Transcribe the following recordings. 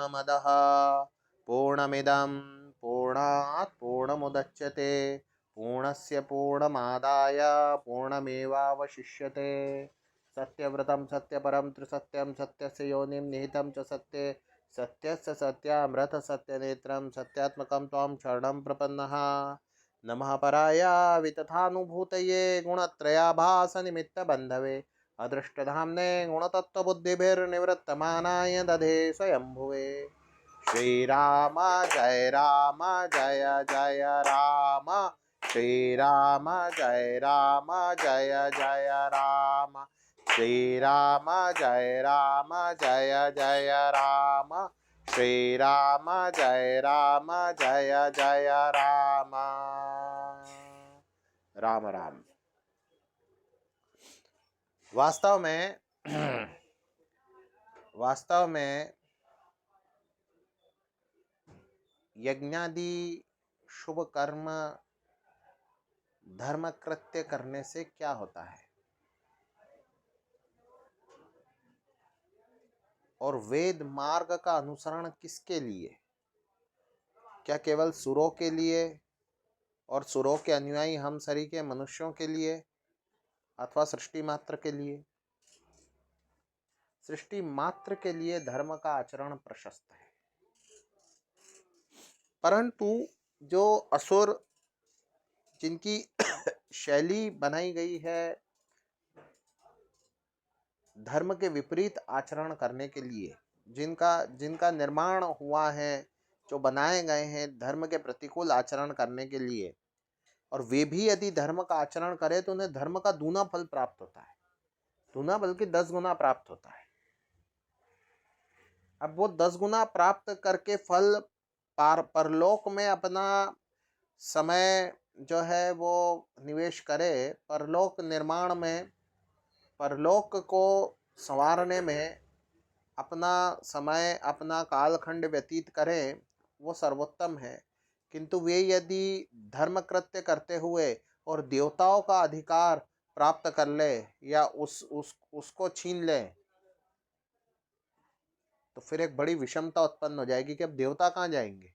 पूर्णमदः पूर्णमिदं पूर्णात् पूर्णमुदच्यते पूर्णस्य पूर्णमादाय पूर्णमेवावशिष्यते। सत्यव्रतं सत्यपरं त्रिसत्यं सत्यस्य योनिं निहितं च सत्ये सत्यस्य सत्यामृत सत्यनेत्रं सत्यात्मकं त्वां शरणं प्रपन्नः। नमः पराय वितथानुभूतये गुणत्रयाभास निमित्त बंधवे अदृष्टधाम्ने गुणतत्त्वबुद्धिभिर्निवृत्तमानाय दधे स्वयंभुवे। श्रीराम जय जय राम श्रीराम जय जय राम श्रीराम जय जय राम श्रीराम जय जय राम। राम राम। वास्तव में यज्ञादि शुभ कर्म धर्म कृत्य करने से क्या होता है, और वेद मार्ग का अनुसरण किसके लिए? क्या केवल सुरों के लिए और सुरों के अनुयायी हम सरीखे मनुष्यों के लिए, अथवा सृष्टि मात्र के लिए? सृष्टि मात्र के लिए धर्म का आचरण प्रशस्त है, परंतु जो असुर जिनकी शैली बनाई गई है धर्म के विपरीत आचरण करने के लिए, जिनका निर्माण हुआ है, जो बनाए गए हैं धर्म के प्रतिकूल आचरण करने के लिए, और वे भी यदि धर्म का आचरण करें तो उन्हें धर्म का दूना फल प्राप्त होता है, दूना बल्कि 10 गुना प्राप्त होता है। अब वो 10 गुना प्राप्त करके फल परलोक में अपना समय जो है वो निवेश करे, परलोक निर्माण में, परलोक को संवारने में अपना समय अपना कालखंड व्यतीत करें, वो सर्वोत्तम है। किंतु वे यदि धर्म कृत्य करते हुए और देवताओं का अधिकार प्राप्त कर ले या उसको छीन ले, तो फिर एक बड़ी विषमता उत्पन्न हो जाएगी कि अब देवता कहाँ जाएंगे।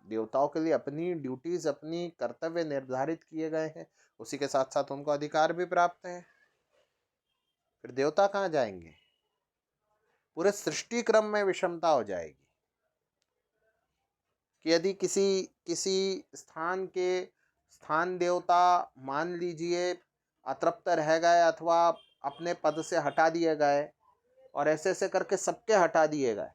देवताओं के लिए अपनी ड्यूटीज, अपनी कर्तव्य निर्धारित किए गए हैं, उसी के साथ साथ उनको अधिकार भी प्राप्त है, फिर देवता कहाँ जाएंगे। पूरे सृष्टि क्रम में विषमता हो जाएगी कि यदि किसी स्थान देवता मान लीजिए अतृप्त रह गए अथवा अपने पद से हटा दिए गए, और ऐसे ऐसे करके सबके हटा दिए गए,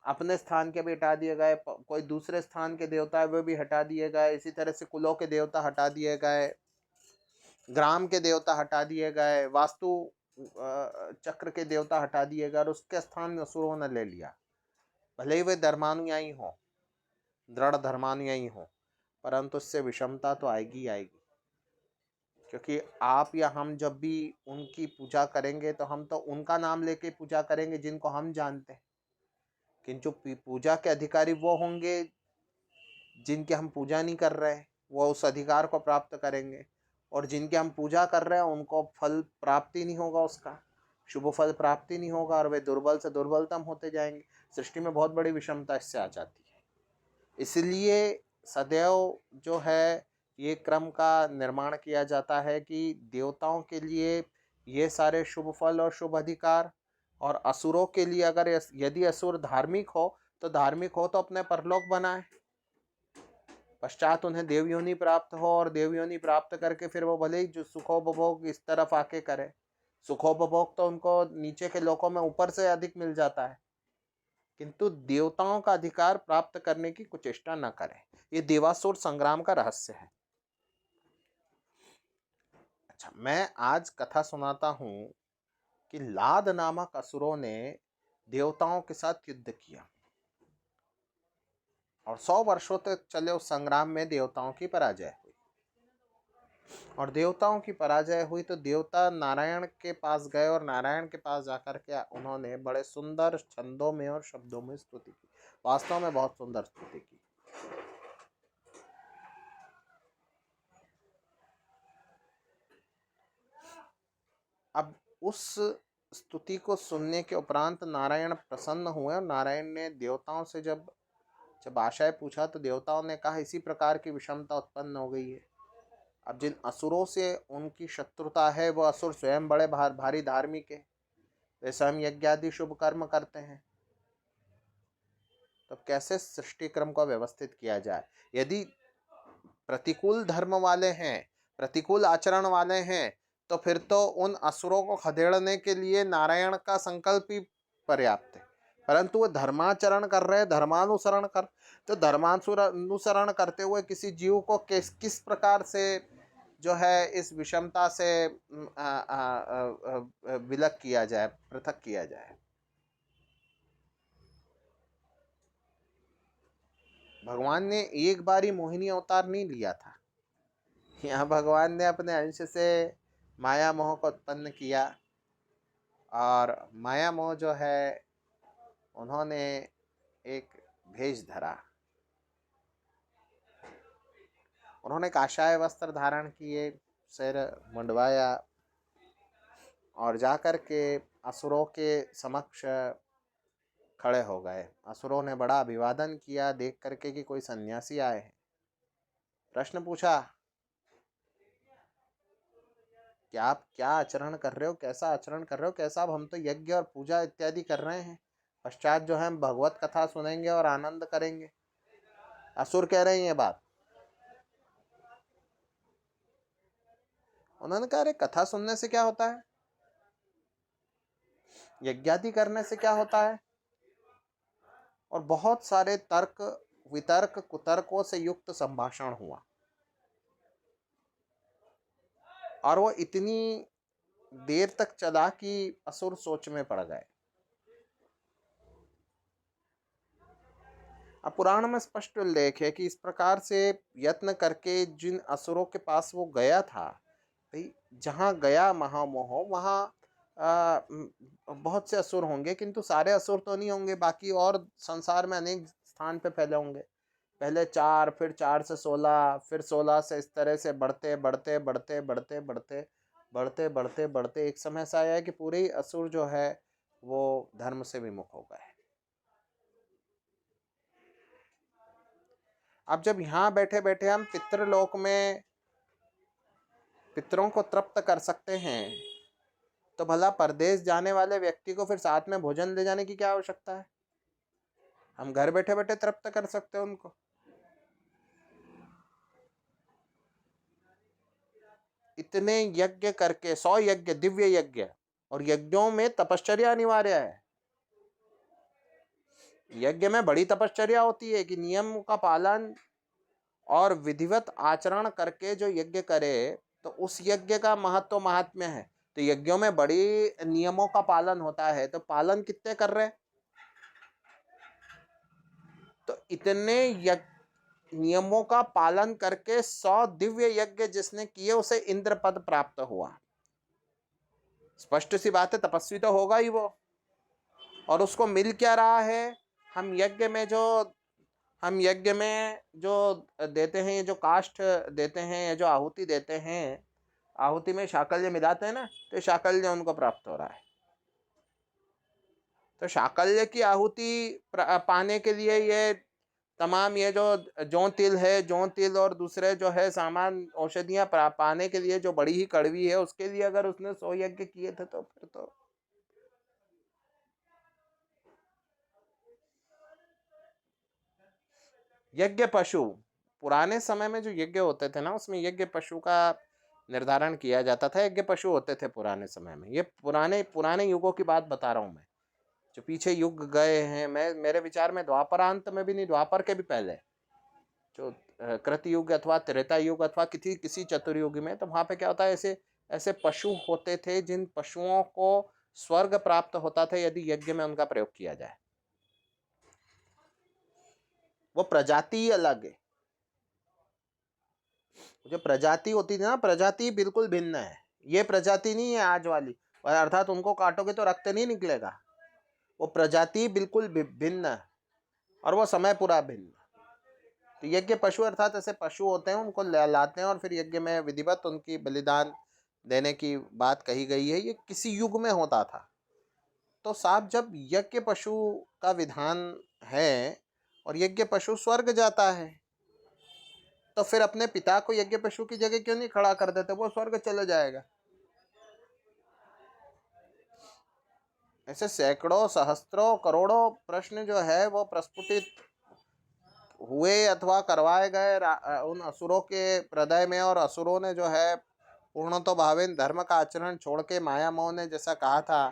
अपने स्थान के भी हटा दिए गए, कोई दूसरे स्थान के देवता है वो भी हटा दिए गए, इसी तरह से कुलों के देवता हटा दिए गए, ग्राम के देवता हटा दिए गए, वास्तु चक्र के देवता हटा दिए गए, और उसके स्थान में असुरों ने ले लिया। भले ही वे धर्मानुयायी हों, दृढ़ धर्मानुयायी हों, परंतु उससे विषमता तो आएगी ही आएगी। क्योंकि आप या हम जब भी उनकी पूजा करेंगे तो हम तो उनका नाम लेके पूजा करेंगे जिनको हम जानते हैं, किंतु पूजा के अधिकारी वो होंगे जिनकी हम पूजा नहीं कर रहे, वो उस अधिकार को प्राप्त करेंगे, और जिनकी हम पूजा कर रहे हैं उनको फल प्राप्ति नहीं होगा, उसका शुभ फल प्राप्ति नहीं होगा, और वे दुर्बल से दुर्बलतम होते जाएंगे। सृष्टि में बहुत बड़ी विषमता इससे आ जाती है। इसलिए सदैव जो है ये क्रम का निर्माण किया जाता है कि देवताओं के लिए ये सारे शुभ फल और शुभ अधिकार, और असुरों के लिए अगर यदि असुर धार्मिक हो तो अपने परलोक बनाए, पश्चात उन्हें देवयोनि प्राप्त हो, और देवयोनि प्राप्त करके फिर वो भले ही जो सुखोपभोग इस तरफ आके करे, सुखोपभोग तो उनको नीचे के लोकों में ऊपर से अधिक मिल जाता है, किंतु देवताओं का अधिकार प्राप्त करने की कुचेष्टा न करें। ये देवासुर संग्राम का रहस्य है। अच्छा, मैं आज कथा सुनाता हूं कि लाद नामक असुरों ने देवताओं के साथ युद्ध किया, और 100 वर्षों तक चले उस संग्राम में देवताओं की पराजय हुई। और देवताओं की पराजय हुई तो देवता नारायण के पास गए, और नारायण के पास जाकर के उन्होंने बड़े सुंदर छंदों में और शब्दों में स्तुति की, वास्तव में बहुत सुंदर स्तुति की। अब उस स्तुति को सुनने के उपरांत नारायण प्रसन्न हुए और नारायण ने देवताओं से जब जब आशय पूछा तो देवताओं ने कहा इसी प्रकार की विषमता उत्पन्न हो गई है। अब जिन असुरों से उनकी शत्रुता है वो असुर स्वयं बड़े भारी धार्मिक है, वे स्वयं यज्ञादि शुभ कर्म करते हैं, तब कैसे सृष्टि क्रम को व्यवस्थित किया जाए। यदि प्रतिकूल धर्म वाले हैं, प्रतिकूल आचरण वाले हैं, तो फिर तो उन असुरों को खदेड़ने के लिए नारायण का संकल्प ही पर्याप्त है। परंतु वो धर्माचरण कर रहे, धर्मानुसरण कर, तो धर्मानुसरण करते हुए किसी जीव को किस प्रकार से जो है इस विषमता से विलग किया जाए, पृथक किया जाए। भगवान ने एक बार ही मोहिनी अवतार नहीं लिया था। यहाँ भगवान ने अपने अंश से माया मोह को उत्पन्न किया और माया मोह जो है उन्होंने एक भेष धरा, उन्होंने काशाय वस्त्र धारण किए, सिर मुंडवाया और जाकर के असुरों के समक्ष खड़े हो गए। असुरों ने बड़ा अभिवादन किया देख करके कि कोई सन्यासी आए हैं। प्रश्न पूछा कि आप क्या आचरण कर रहे हो, कैसा आचरण कर रहे हो, कैसा? अब हम तो यज्ञ और पूजा इत्यादि कर रहे हैं, पश्चात जो है हम भगवत कथा सुनेंगे और आनंद करेंगे। असुर कह रहे हैं ये बात। उन्होंने कहा अरे कथा सुनने से क्या होता है, यज्ञादि करने से क्या होता है? और बहुत सारे तर्क वितर्क कुतर्कों से युक्त संभाषण हुआ और वो इतनी देर तक चला कि असुर सोच में पड़ गए। अब पुराण में स्पष्ट उल्लेख है कि इस प्रकार से यत्न करके जिन असुरों के पास वो गया था, भाई जहाँ गया महामोह वहाँ बहुत से असुर होंगे, किंतु सारे असुर तो नहीं होंगे, बाकी और संसार में अनेक स्थान पे फैले होंगे। पहले 4, फिर 4 से 16, फिर 16 से इस तरह से बढ़ते बढ़ते बढ़ते बढ़ते बढ़ते बढ़ते बढ़ते बढ़ते एक समय ऐसा आया कि पूरे ही असुर जो है वो धर्म से विमुख हो गए। अब जब यहाँ बैठे बैठे हम पितृलोक में पितरों को तृप्त कर सकते हैं, तो भला परदेश जाने वाले व्यक्ति को फिर साथ में भोजन ले जाने की क्या आवश्यकता है? हम घर बैठे बैठे तृप्त कर सकते हैं उनको। इतने यज्ञ करके 100 यज्ञ, दिव्य यज्ञ, और यज्ञों में तपश्चर्या अनिवार्य है। यज्ञ में बड़ी तपश्चर्या होती है कि नियम का पालन और विधिवत आचरण करके जो यज्ञ करे तो उस यज्ञ का महत्व महात्म्य है। तो यज्ञों में बड़ी नियमों का पालन होता है, तो पालन कितने कर रहे? तो इतने नियमों का पालन करके 100 दिव्य यज्ञ जिसने किए उसे इंद्र पद प्राप्त हुआ। स्पष्ट सी बात है, तपस्वी तो होगा ही वो। और उसको मिल क्या रहा है? हम यज्ञ में जो देते हैं, जो काष्ठ देते हैं, जो आहुति देते हैं, आहुति में शाकल्य मिलाते हैं ना, तो शाकल्य उनको प्राप्त हो रहा है। तो शाकल्य की आहुति पाने के लिए ये तमाम ये जो जौ तिल है, जौ तिल और दूसरे जो है सामान औषधियां पाने के लिए जो बड़ी ही कड़वी है, उसके लिए अगर उसने 100 यज्ञ किए थे तो फिर तो यज्ञ पशु, पुराने समय में जो यज्ञ होते थे ना, उसमें यज्ञ पशु का निर्धारण किया जाता था। यज्ञ पशु होते थे पुराने समय में। ये पुराने पुराने युगों की बात बता रहा हूँ मैं, जो पीछे युग गए हैं। मेरे विचार में द्वापरांत में भी नहीं, द्वापर के भी पहले जो कृतयुग अथवा त्रेता युग अथवा किसी चतुर्युग में, तो वहां पे क्या होता है, ऐसे ऐसे पशु होते थे जिन पशुओं को स्वर्ग प्राप्त होता था यदि यज्ञ में उनका प्रयोग किया जाए। वो प्रजाति अलग है। जो प्रजाति होती थी ना, प्रजाति बिल्कुल भिन्न है। ये प्रजाति नहीं है आज वाली, अर्थात उनको काटोगे तो रक्त नहीं निकलेगा। वो प्रजाति बिल्कुल भिन्न है और वो समय पूरा भिन्न। तो यज्ञ पशु अर्थात ऐसे पशु होते हैं, उनको लाते हैं और फिर यज्ञ में विधिवत उनकी बलिदान देने की बात कही गई है। ये किसी युग में होता था, तो साहब जब यज्ञ पशु का विधान है और यज्ञ पशु स्वर्ग जाता है, तो फिर अपने पिता को यज्ञ पशु की जगह क्यों नहीं खड़ा कर देते? वो स्वर्ग चले जाएगा। ऐसे सैकड़ों सहस्त्रों करोड़ों प्रश्न जो है वो प्रस्फुटित हुए अथवा करवाए गए उन असुरों के हृदय में, और असुरों ने जो है पूर्ण तो भावेन धर्म का आचरण छोड़ के माया मोह ने जैसा कहा था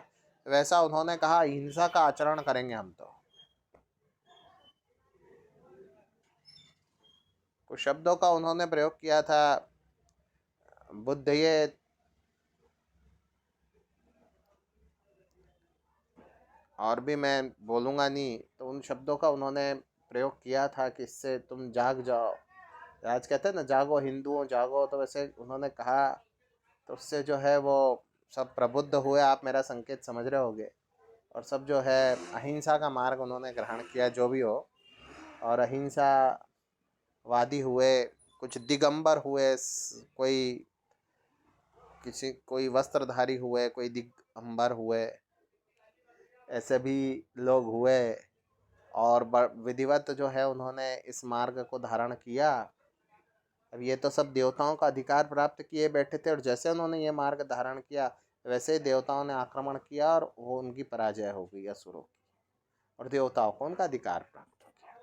वैसा उन्होंने कहा हिंसा का आचरण करेंगे हम। तो कुछ शब्दों का उन्होंने प्रयोग किया था, बुद्ध ये और भी मैं बोलूँगा नहीं, तो उन शब्दों का उन्होंने प्रयोग किया था कि इससे तुम जाग जाओ। आज कहते हैं ना जागो हिंदुओं जागो, तो वैसे उन्होंने कहा, तो उससे जो है वो सब प्रबुद्ध हुए, आप मेरा संकेत समझ रहे होगे, और सब जो है अहिंसा का मार्ग उन्होंने ग्रहण किया, जो भी हो, और अहिंसा वादी हुए। कुछ दिगंबर हुए, कोई किसी कोई वस्त्रधारी हुए, कोई दिगंबर हुए, ऐसे भी लोग हुए, और विधिवत जो है उन्होंने इस मार्ग को धारण किया। अब ये तो सब देवताओं का अधिकार प्राप्त किए बैठे थे, और जैसे उन्होंने ये मार्ग धारण किया वैसे ही देवताओं ने आक्रमण किया और वो उनकी पराजय हो गई असुरों की, और देवताओं को उनका अधिकार प्राप्त हो गया।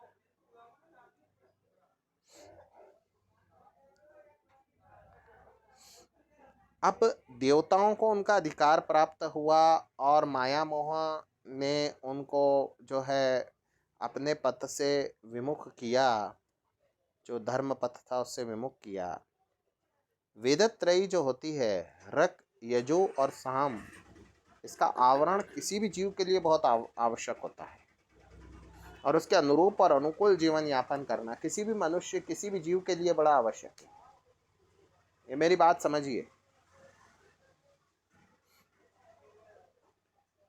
अब देवताओं को उनका अधिकार प्राप्त हुआ और माया मोह ने उनको जो है अपने पथ से विमुख किया, जो धर्म पथ था उससे विमुख किया। वेदत्रयी जो होती है, रक यजु और साम, इसका आवरण किसी भी जीव के लिए बहुत आवश्यक होता है, और उसके अनुरूप और अनुकूल जीवन यापन करना किसी भी मनुष्य किसी भी जीव के लिए बड़ा आवश्यक है। ये मेरी बात समझिए।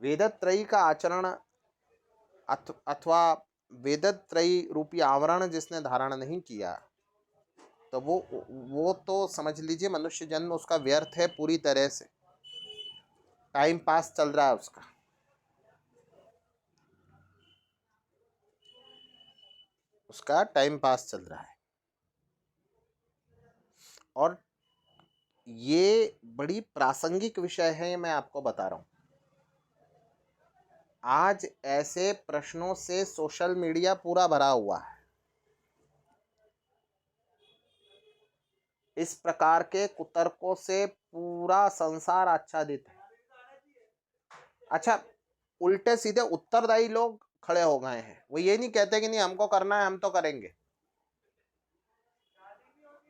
वेदत्रयी का आचरण अथवा वेदत्रयी रूपी आवरण जिसने धारण नहीं किया, तो वो तो समझ लीजिए मनुष्य जन्म उसका व्यर्थ है पूरी तरह से, टाइम पास चल रहा है उसका। उसका टाइम पास चल रहा है। और ये बड़ी प्रासंगिक विषय है, ये मैं आपको बता रहा हूं। आज ऐसे प्रश्नों से सोशल मीडिया पूरा भरा हुआ है। इस प्रकार के कुतर्कों से पूरा संसार आच्छादित है। अच्छा, उल्टे सीधे उत्तरदायी लोग खड़े हो गए हैं, वो ये नहीं कहते कि नहीं हमको करना है हम तो करेंगे।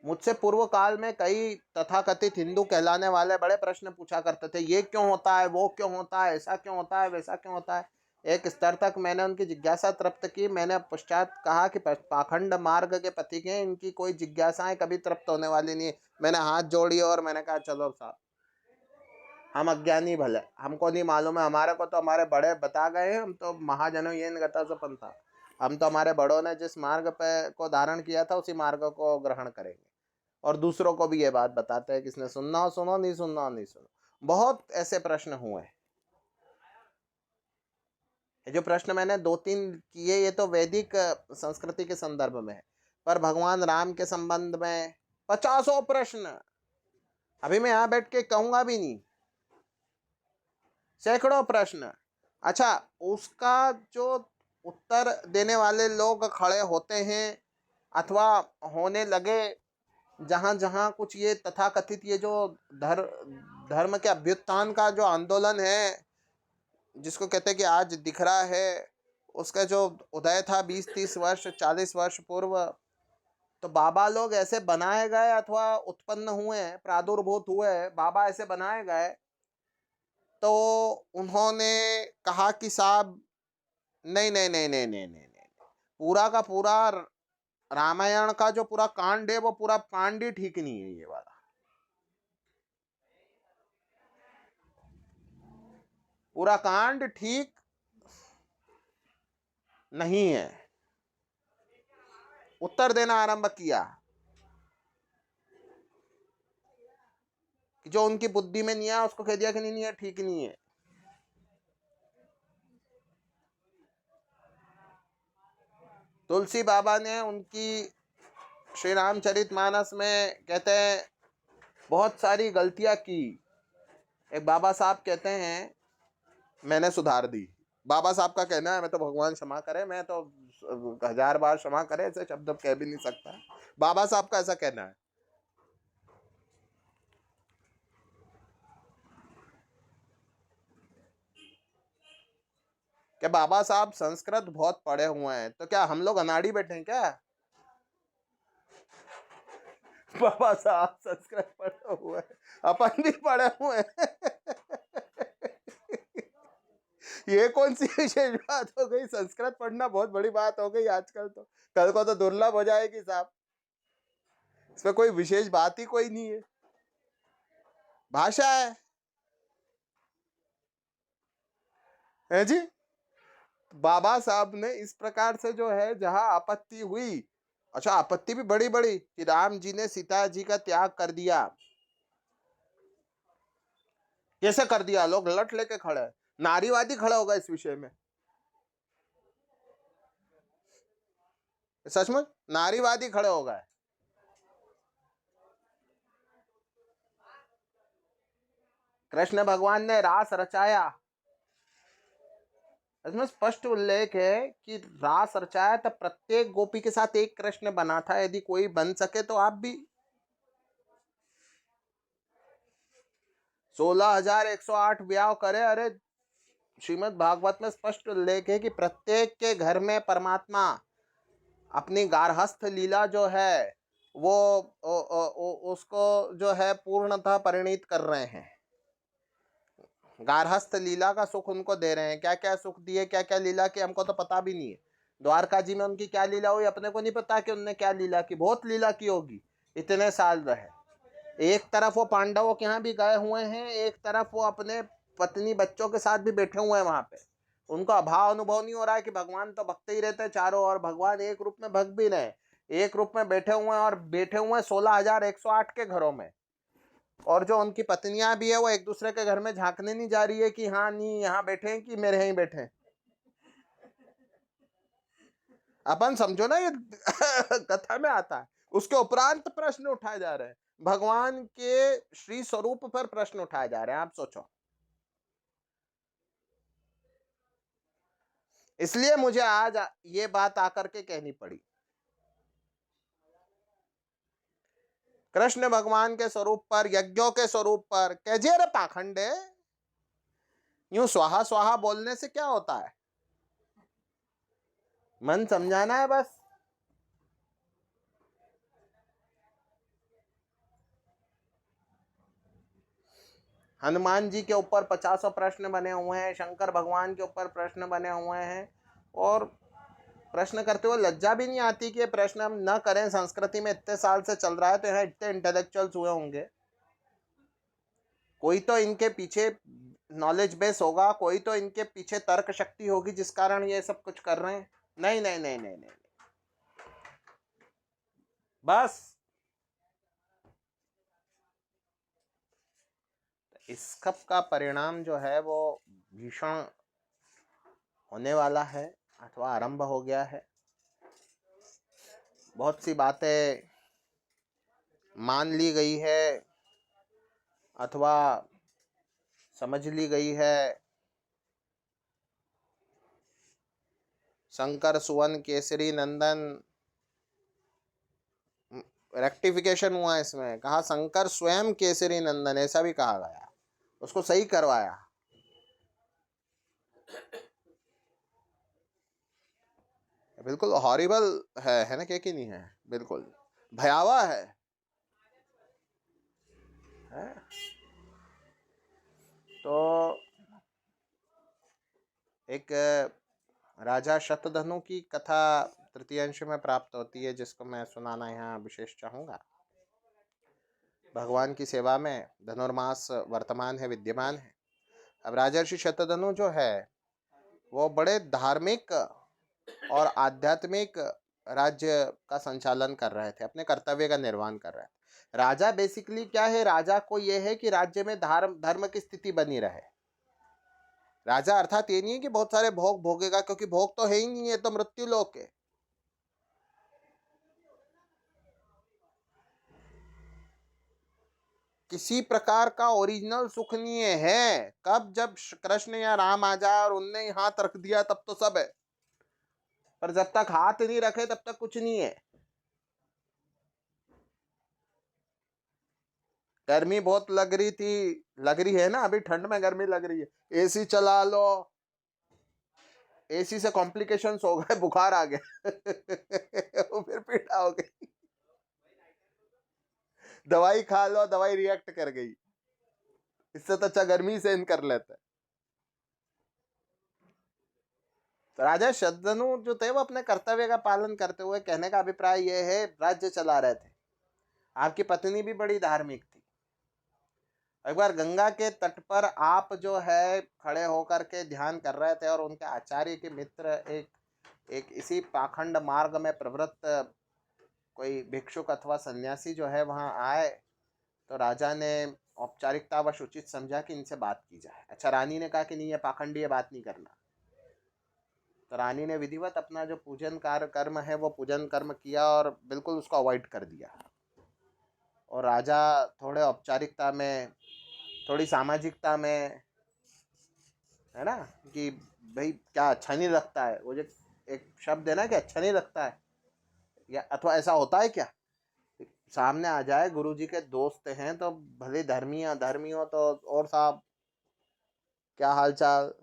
मुझसे पूर्व काल में कई तथाकथित हिंदू कहलाने वाले बड़े प्रश्न पूछा करते थे, ये क्यों होता है, वो क्यों होता है, ऐसा क्यों होता है, वैसा क्यों होता है। एक स्तर तक मैंने उनकी जिज्ञासा तृप्त की। मैंने पश्चात कहा कि पाखंड मार्ग के पथिक हैं, इनकी कोई जिज्ञासाएं कभी तृप्त होने वाली नहीं है। मैंने हाथ जोड़ी और मैंने कहा चलो साहब, हम अज्ञानी भले, हमको नहीं मालूम है, हमारे को तो हमारे बड़े बता गए हैं, हम तो महाजनों ये गता से पंथा, हम तो हमारे बड़ों ने जिस मार्ग पे को धारण किया था उसी मार्ग को ग्रहण करेंगे। और दूसरों को भी ये बात बताते हैं, किसने सुनना हो सुनो, नहीं सुनना हो नहीं सुनो। बहुत ऐसे प्रश्न हुए। ये जो प्रश्न मैंने 2-3 किए ये तो वैदिक संस्कृति के संदर्भ में है, पर भगवान राम के संबंध में 50 प्रश्न अभी मैं यहाँ बैठ के कहूंगा भी नहीं, सैकड़ों प्रश्न। अच्छा, उसका जो उत्तर देने वाले लोग खड़े होते हैं अथवा होने लगे, जहां जहां कुछ ये तथाकथित ये जो धर्म के अभ्युत्थान का जो आंदोलन है, जिसको कहते हैं कि आज दिख रहा है, उसका जो उदय था 20-30 वर्ष 40 वर्ष पूर्व, तो बाबा लोग ऐसे बनाए गए अथवा उत्पन्न हुए, प्रादुर्भूत हुए, बाबा ऐसे बनाए गए। तो उन्होंने कहा कि साहब नहीं नहीं नहीं नहीं नहीं नहीं नहीं, पूरा का पूरा रामायण का जो पूरा कांड है वो पूरा कांड ही ठीक नहीं है, ये वाला पूरा कांड ठीक नहीं है। उत्तर देना आरंभ किया कि जो उनकी बुद्धि में नहीं आया उसको कह दिया कि नहीं नहीं है, ठीक नहीं है। तुलसी बाबा ने उनकी श्री रामचरितमानस में कहते हैं बहुत सारी गलतियां की। एक बाबा साहब कहते हैं मैंने सुधार दी। बाबा साहब का कहना है, मैं तो भगवान क्षमा करे, मैं तो 1000 बार क्षमा करे ऐसे शब्द कह भी नहीं सकता। बाबा साहब का ऐसा कहना है। क्या बाबा साहब संस्कृत बहुत पढ़े हुए हैं, तो क्या हम लोग अनाड़ी बैठे हैं क्या? बाबा साहब संस्कृत पढ़े हुए हैं, अपन भी पढ़े हुए हैं। ये कौन सी विशेष बात हो गई? संस्कृत पढ़ना बहुत बड़ी बात हो गई आजकल, तो कल को तो दुर्लभ हो जाएगी साहब। इसमें कोई विशेष बात ही कोई नहीं है, भाषा है जी। बाबा साहब ने इस प्रकार से जो है, जहां आपत्ति हुई, अच्छा आपत्ति भी बड़ी बड़ी कि राम जी ने सीता जी का त्याग कर दिया। कैसे कर दिया? लोग लट लेके खड़े हैं, नारीवादी खड़ा होगा इस विषय में। सचमुच नारीवादी खड़े हो गए। कृष्ण भगवान ने रास रचाया, इसमें स्पष्ट उल्लेख है कि रास रचाया तब प्रत्येक गोपी के साथ एक कृष्ण बना था। यदि कोई बन सके तो आप भी। 16,108 ब्याह करे। अरे श्रीमद् भागवत में स्पष्ट उल्लेख है कि प्रत्येक के घर में परमात्मा अपनी गार्हस्थ लीला जो है वो उसको जो है पूर्णतः परिणीत कर रहे हैं। गार्हस्थ लीला का सुख उनको दे रहे हैं। क्या क्या सुख दिए, क्या क्या लीला की, हमको तो पता भी नहीं है। द्वारका जी में उनकी क्या लीला हुई अपने को नहीं पता कि उनने क्या लीला की। बहुत लीला की होगी, इतने साल रहे। एक तरफ वो पांडवों के यहाँ भी गए हुए हैं, एक तरफ वो अपने पत्नी बच्चों के साथ भी बैठे हुए हैं वहां पे। उनको अभाव अनुभव नहीं हो रहा है कि भगवान तो भगते ही रहते हैं चारों ओर, भगवान एक रूप में भग भी रहे, एक रूप में बैठे हुए हैं, और बैठे हुए हैं 16,108 के घरों में। और जो उनकी पत्नियां भी है वो एक दूसरे के घर में झांकने नहीं जा रही है कि हाँ नहीं यहाँ बैठे हैं कि मेरे यहीं बैठे हैं। अपन समझो ना, ये कथा में आता है। उसके उपरांत प्रश्न उठाए जा रहे हैं, भगवान के श्री स्वरूप पर प्रश्न उठाए जा रहे हैं। आप सोचो। इसलिए मुझे आज ये बात आकर के कहनी पड़ी। कृष्ण भगवान के स्वरूप पर, यज्ञों के स्वरूप पर कैजे रे पाखंडे, यूं स्वाहा स्वाहा बोलने से क्या होता है? मन समझाना है बस। हनुमान जी के ऊपर 50 प्रश्न बने हुए हैं, शंकर भगवान के ऊपर प्रश्न बने हुए हैं, और प्रश्न करते हुए लज्जा भी नहीं आती कि ये प्रश्न हम न करें। संस्कृति में इतने साल से चल रहा है, तो यहाँ इतने इंटेलेक्चुअल्स हुए होंगे, कोई तो इनके पीछे नॉलेज बेस होगा, कोई तो इनके पीछे तर्क शक्ति होगी जिस कारण ये सब कुछ कर रहे हैं। नहीं नहीं नहीं नहीं नहीं, बस इस सब का परिणाम जो है वो भीषण होने वाला है, अथवा आरंभ हो गया है। बहुत सी बातें मान ली गई है अथवा समझ ली गई है। शंकर सुवन केसरी नंदन, रेक्टिफिकेशन हुआ इसमें, कहा शंकर स्वयं केसरी नंदन, ऐसा भी कहा गया, उसको सही करवाया। बिल्कुल हॉरिबल है ना, क्या कि नहीं है? बिल्कुल भयावह है? तो एक राजा शतधनु की कथा तृतीय अंश में प्राप्त होती है, जिसको मैं सुनाना यहाँ विशेष चाहूँगा। भगवान की सेवा में धनुर्मास वर्तमान है, विद्यमान है। अब राजर्षि शतधनु जो है वो बड़े धार्मिक और आध्यात्मिक राज्य का संचालन कर रहे थे, अपने कर्तव्य का निर्वहन कर रहे थे। राजा बेसिकली क्या है? राजा को यह है कि राज्य में धर्म की स्थिति बनी रहे। राजा अर्थात ये नहीं है कि बहुत सारे भोग भोगेगा, क्योंकि भोग तो है ही नहीं, है तो मृत्यु लोक है। किसी प्रकार का ओरिजिनल सुख नहीं है। कब जब कृष्ण या राम आ जाए और उनने हाथ रख दिया तब तो सब है, पर जब तक हाथ नहीं रखे तब तक कुछ नहीं है। गर्मी बहुत लग रही थी, लग रही है ना, अभी ठंड में गर्मी लग रही है, एसी चला लो, एसी से कॉम्प्लिकेशंस हो गए, बुखार आ गया वो फिर पीड़ा हो गई, दवाई खा लो, दवाई रिएक्ट कर गई, इससे तो अच्छा गर्मी सहन कर लेते हैं। तो राजा शंतनु जो थे वो अपने कर्तव्य का पालन करते हुए, कहने का अभिप्राय यह है, राज्य चला रहे थे। आपकी पत्नी भी बड़ी धार्मिक थी। एक बार गंगा के तट पर आप जो है खड़े होकर के ध्यान कर रहे थे और उनके आचार्य के मित्र एक एक इसी पाखंड मार्ग में प्रवृत्त कोई भिक्षुक अथवा सन्यासी जो है वहां आए, तो राजा ने औपचारिकतावश उचित समझा कि इनसे बात की जाए। अच्छा, रानी ने कहा कि नहीं, ये पाखंडी है, बात नहीं करना। तो रानी ने विधिवत अपना जो पूजन कार्य कर्म है वो पूजन कर्म किया और बिल्कुल उसको अवॉइड कर दिया। और राजा थोड़े औपचारिकता में, थोड़ी सामाजिकता में, है ना, कि भाई क्या अच्छा नहीं लगता है, वो जो एक शब्द है ना कि अच्छा नहीं लगता है, या अथवा ऐसा होता है क्या, सामने आ जाए गुरुजी के दोस्त हैं तो भले धर्मी या अधर्मी हो तो, और साहब क्या हाल चाल।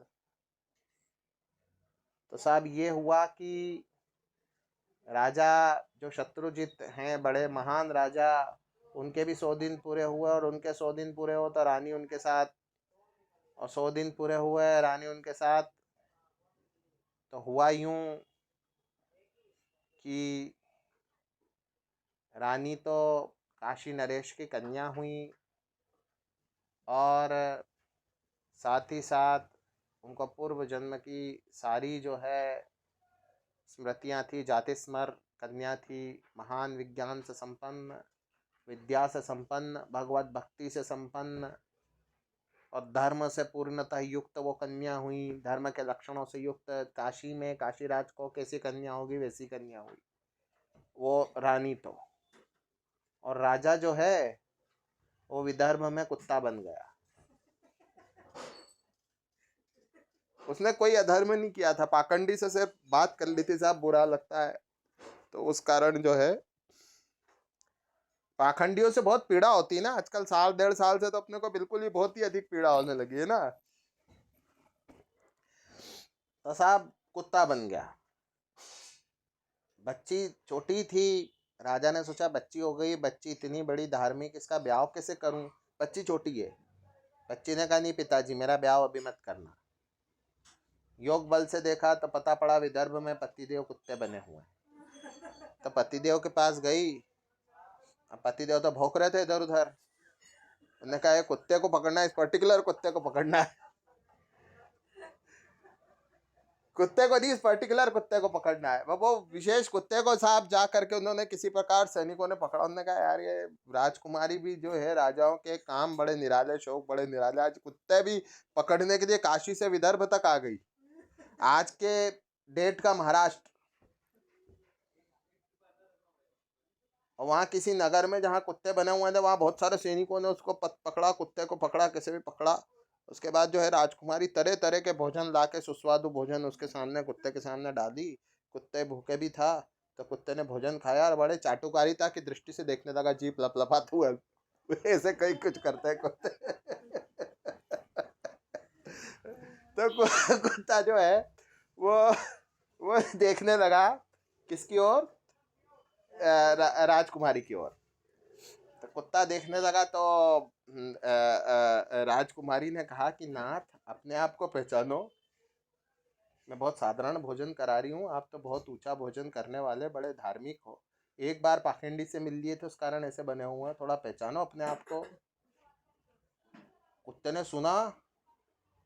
तो साहब ये हुआ कि राजा जो शत्रुजित हैं, बड़े महान राजा, उनके भी 100 दिन पूरे हुए, और उनके 100 दिन पूरे हो तो रानी उनके साथ, और 100 दिन पूरे हुए रानी उनके साथ। तो हुआ यूं कि रानी तो काशी नरेश की कन्या हुई, और साथ ही साथ उनको पूर्व जन्म की सारी जो है स्मृतियाँ थी, जाति स्मर कन्या थी, महान विज्ञान से संपन्न, विद्या से संपन्न, भगवत भक्ति से संपन्न, और धर्म से पूर्णतः युक्त वो कन्या हुई, धर्म के लक्षणों से युक्त। काशी में काशीराज को कैसी कन्या होगी वैसी कन्या हुई वो रानी तो। और राजा जो है वो विदर्भ में कुत्ता बन गया। उसने कोई अधर्म नहीं किया था, पाखंडी से सिर्फ बात कर ली थी, साहब बुरा लगता है, तो उस कारण जो है पाखंडियों से बहुत पीड़ा होती है ना आजकल, 1.5 साल से तो अपने को बिल्कुल ही बहुत ही अधिक पीड़ा होने लगी है ना। तो साहब कुत्ता बन गया। बच्ची छोटी थी, राजा ने सोचा बच्ची हो गई, बच्ची इतनी बड़ी धार्मिक, इसका ब्याह कैसे करूं, बच्ची छोटी है। बच्ची ने कहा नहीं पिताजी, मेरा ब्याह अभी मत करना। योग बल से देखा तो पता पड़ा विदर्भ में पतिदेव कुत्ते बने हुए हैं। तो पतिदेव के पास गई, अब पतिदेव तो भौंक रहे थे इधर उधर। उन्होंने कहा ये कुत्ते को पकड़ना है, इस पर्टिकुलर कुत्ते को पकड़ना है, कुत्ते को नहीं, इस पर्टिकुलर कुत्ते को पकड़ना है। वो विशेष कुत्ते को साहब जा करके उन्होंने किसी प्रकार सैनिकों ने पकड़ा। उन्होंने कहा यार ये राजकुमारी भी जो है, राजाओं के काम बड़े निराले, शौक बड़े निराले, आज कुत्ते भी पकड़ने के लिए काशी से विदर्भ तक आ गई। आज के डेट का महाराष्ट्र, और वहाँ किसी नगर में जहाँ कुत्ते बने हुए थे वहाँ बहुत सारे सैनिकों ने उसको पकड़ा, कुत्ते को पकड़ा, कैसे भी पकड़ा। उसके बाद जो है राजकुमारी तरह तरह के भोजन ला के, सुस्वादु भोजन उसके सामने, कुत्ते के सामने डाली। कुत्ते भूखे भी था तो कुत्ते ने भोजन खाया और बड़े चाटुकारिता की दृष्टि से देखने लगा, जीप लपलपाते हुए ऐसे कई कुछ करते हैं कुत्ते तो कुत्ता जो है वो वो देखने लगा किसकी ओर, राजकुमारी की ओर। तो कुत्ता देखने लगा तो राजकुमारी ने कहा कि नाथ अपने आप को पहचानो, मैं बहुत साधारण भोजन करा रही हूँ, आप तो बहुत ऊंचा भोजन करने वाले, बड़े धार्मिक हो, एक बार पाखंडी से मिल लिए थे उस कारण ऐसे बने हुए हैं, थोड़ा पहचानो अपने आप को। कुत्ते ने सुना,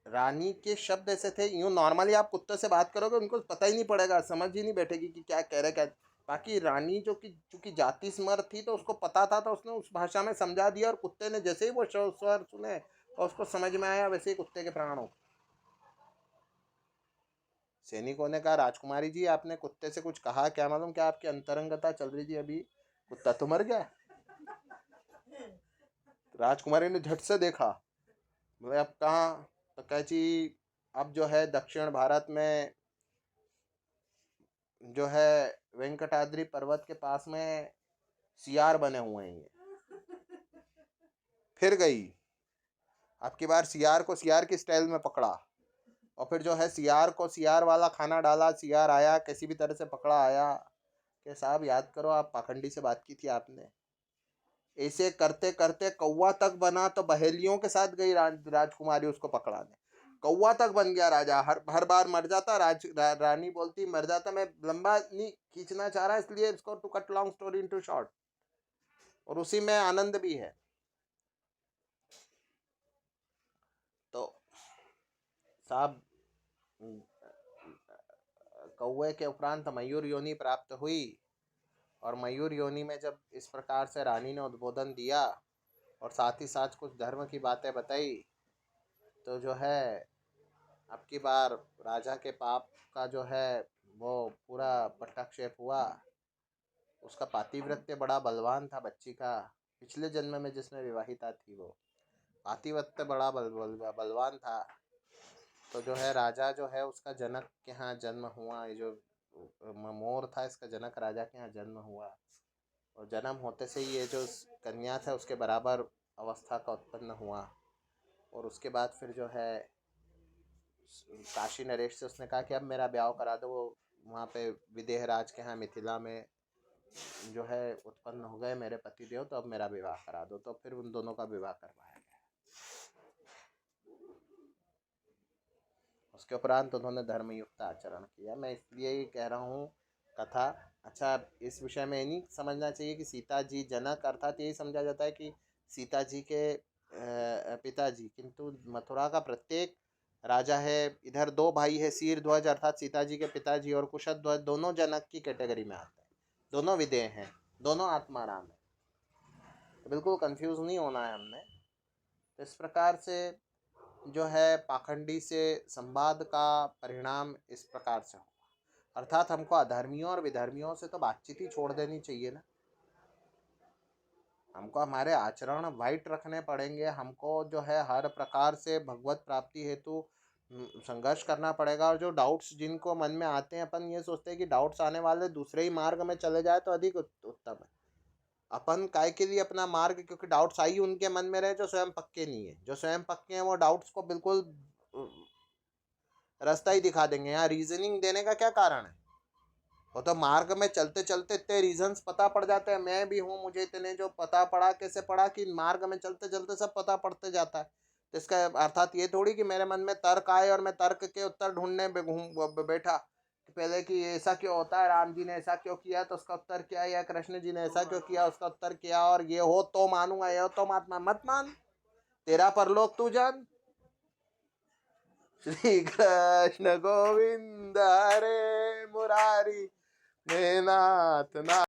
रानी के शब्द ऐसे थे, यूं नॉर्मली आप कुत्ते से बात करोगे उनको पता ही नहीं पड़ेगा, समझ ही नहीं बैठेगी कि क्या कह रहे क्या। बाकी रानी जो कि चूंकि जाति स्मर थी तो उसको पता था, तो उसने उस भाषा में समझा दिया, और कुत्ते ने जैसे ही वो स्वर सुने और उसको समझ में आया, वैसे ही कुत्ते के प्राण हो। सैनिकों ने कहा राजकुमारी जी आपने कुत्ते से कुछ कहा, क्या मालूम क्या आपकी अंतरंगता चल रही थी अभी, कुत्ता तो मर गया। राजकुमारी ने झट से देखा, बोले अब कहाँ? तो कहची अब जो है दक्षिण भारत में जो है वेंकटाद्रि पर्वत के पास में सियार बने हुए हैं ये। फिर गई, अब की बार सियार को सियार की स्टाइल में पकड़ा, और फिर जो है सियार को सियार वाला खाना डाला। सियार आया, किसी भी तरह से पकड़ा आया कि साहब याद करो, आप पाखंडी से बात की थी आपने। ऐसे करते करते कौवा तक बना, तो बहेलियों के साथ गई राजकुमारी उसको पकड़ाने। कौवा तक बन गया राजा। हर बार मर जाता। रानी बोलती मर जाता। मैं लंबा नहीं खींचना चाह रहा, इसलिए इसको to cut long story into short, और उसी में आनंद भी है। तो साहब कौवे के उपरांत मयूर योनि प्राप्त हुई, और मयूर योनि में जब इस प्रकार से रानी ने उद्बोधन दिया और साथ ही साथ कुछ धर्म की बातें बताई, तो जो है अब की बार राजा के पाप का जो है वो पूरा पट्टाक्षेप हुआ। उसका पातिव्रत्य बड़ा बलवान था बच्ची का। पिछले जन्म में जिसमें विवाहिता थी, वो पातिव्रत्य बड़ा बलवान था। तो जो है राजा जो है उसका जनक के यहाँ जन्म हुआ। ये जो मोर था, इसका जनक राजा के यहाँ जन्म हुआ, और जन्म होते से ही ये जो कन्या था उसके बराबर अवस्था का उत्पन्न हुआ। और उसके बाद फिर जो है काशी नरेश से उसने कहा कि अब मेरा ब्याह करा दो। वो वहाँ पे विदेह राज के यहाँ मिथिला में जो है उत्पन्न हो गए मेरे पतिदेव, तो अब मेरा विवाह करा दो। तो फिर उन दोनों का विवाह करवाया गया। उसके उपरांत उन्होंने धर्मयुक्त आचरण किया। मैं इसलिए ही कह रहा हूँ कथा। अच्छा, इस विषय में ये नहीं समझना चाहिए कि सीता जी जनक, अर्थात यही समझा जाता है कि सीता जी के पिताजी, किंतु मथुरा का प्रत्येक राजा है। इधर दो भाई है, शीरध्वज अर्थात सीता जी के पिताजी और कुशध्वज, दोनों जनक की कैटेगरी में आते हैं। दोनों विदेह हैं, दोनों आत्माराम है। तो बिल्कुल कंफ्यूज नहीं होना है हमने। तो इस प्रकार से जो है पाखंडी से संवाद का परिणाम इस प्रकार से होगा। अर्थात हमको अधर्मियों और विधर्मियों से तो बातचीत ही छोड़ देनी चाहिए ना। हमको हमारे आचरण वाइट रखने पड़ेंगे। हमको जो है हर प्रकार से भगवत प्राप्ति हेतु संघर्ष करना पड़ेगा। और जो डाउट्स जिनको मन में आते हैं, अपन ये सोचते हैं कि डाउट्स आने वाले दूसरे ही मार्ग में चले जाए तो अधिक उत्तम है। अपन काय के लिए अपना मार्ग, क्योंकि डाउट्स आई उनके मन में रहे जो स्वयं पक्के नहीं है। जो स्वयं पक्के हैं वो डाउट्स को बिल्कुल रास्ता ही दिखा देंगे। यहाँ रीजनिंग देने का क्या कारण है? वो तो मार्ग में चलते चलते इतने रीजंस पता पड़ जाते हैं। मैं भी हूँ, मुझे इतने जो पता पड़ा, कैसे पड़ा कि मार्ग में चलते चलते सब पता पड़ते जाता है। तो इसका अर्थात ये थोड़ी कि मेरे मन में तर्क आए और मैं तर्क के उत्तर ढूंढने बैठा कि पहले कि ऐसा क्यों होता है, राम जी ने ऐसा क्यों किया तो उसका उत्तर क्या है, या कृष्ण जी ने ऐसा क्यों किया उसका उत्तर क्या, और ये हो तो मानूंगा, ये हो तो मत मान, तेरा परलोक तू जान। श्री कृष्ण गोविंद हरे मुरारी, हे नाथ ना।